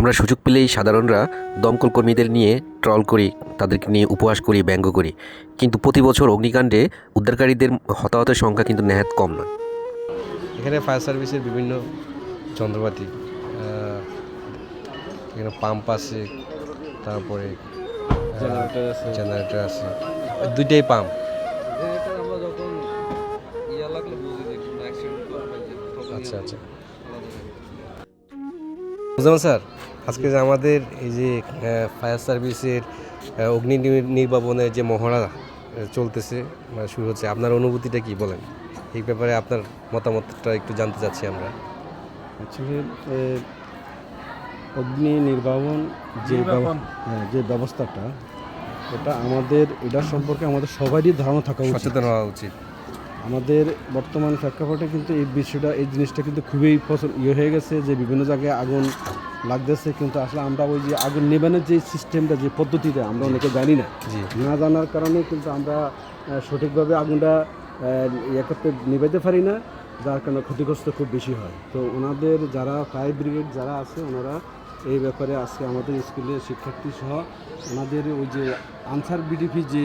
আমরা সুযোগ পেলেই সাধারণরা দমকল কর্মীদের নিয়ে ট্রল করি, তাদেরকে নিয়ে উপহাস করি, ব্যঙ্গ করি, কিন্তু প্রতি বছর অগ্নিকাণ্ডে উদ্ধারকারীদের হতাহতের সংখ্যা কিন্তু নেহাত কম নয়। এখানে ফায়ার সার্ভিসের বিভিন্ন যন্ত্রপাতি, এখানে পাম্প আছে, তারপরে জেনারেটর আছে, দুইটাই পাম্প। আমরা যখন লাগলে বুঝি যে কোনো অ্যাক্সিডেন্ট করবে আচ্ছা আচ্ছা বুঝলাম স্যার। আজকে যে আমাদের এই যে ফায়ার সার্ভিসের অগ্নি নির্বাপনের যে মহড়া চলতেছে, মানে শুরু হচ্ছে, আপনার অনুভূতিটা কি বলেন এই ব্যাপারে? আপনার মতামতটা একটু জানতে চাচ্ছি আমরা। অ্যাকচুয়ালি অগ্নি নির্বাপন যে ব্যবস্থাটা, এটা সম্পর্কে আমাদের সবারই ধারণা থাকা উচিত, সচেতন হওয়া উচিত। আমাদের বর্তমান প্রেক্ষাপটে কিন্তু এই জিনিসটা কিন্তু খুবই হয়ে গেছে যে বিভিন্ন জায়গায় আগুন লাগতেছে, কিন্তু আসলে আমরা ওই যে আগুন নেবানোর যে সিস্টেমটা, যে পদ্ধতিটা আমরা অনেকে জানি না। না জানার কারণে কিন্তু আমরা সঠিকভাবে আগুনটা করতে নিভাইতে পারি না, যার কারণে ক্ষতিগ্রস্ত খুব বেশি হয়। তো ওনাদের যারা ফায়ার ব্রিগেড যারা আছে, ওনারা এই ব্যাপারে আজকে আমাদের স্কুলের শিক্ষার্থী সহ ওনাদের ওই যে আনসার বিডিপি যে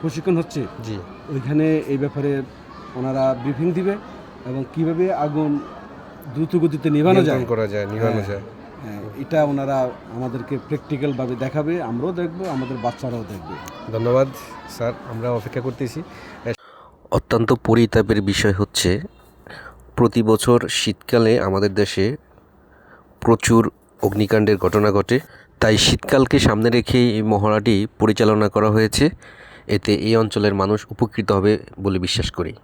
প্রশিক্ষণ হচ্ছে, ওইখানে এই ব্যাপারে ওনারা ব্রিফিং দিবে এবং কিভাবে আগুন দ্রুত গতিতে নিভানো যায়, এটা ওনারা আমাদেরকে প্র্যাকটিক্যালভাবে দেখাবে, আমরাও দেখব, আমাদের বাচ্চারাও দেখবে। ধন্যবাদ স্যার, আমরা অপেক্ষা করতেছি। অত্যন্ত পরিতাপের বিষয় হচ্ছে, প্রতি বছর শীতকালে আমাদের দেশে প্রচুর অগ্নিকাণ্ডের ঘটনা ঘটে। তাই শীতকালকে সামনে রেখেই এই মহড়াটি পরিচালনা করা হয়েছে। এতে এই অঞ্চলের মানুষ উপকৃত হবে বলে বিশ্বাস করি।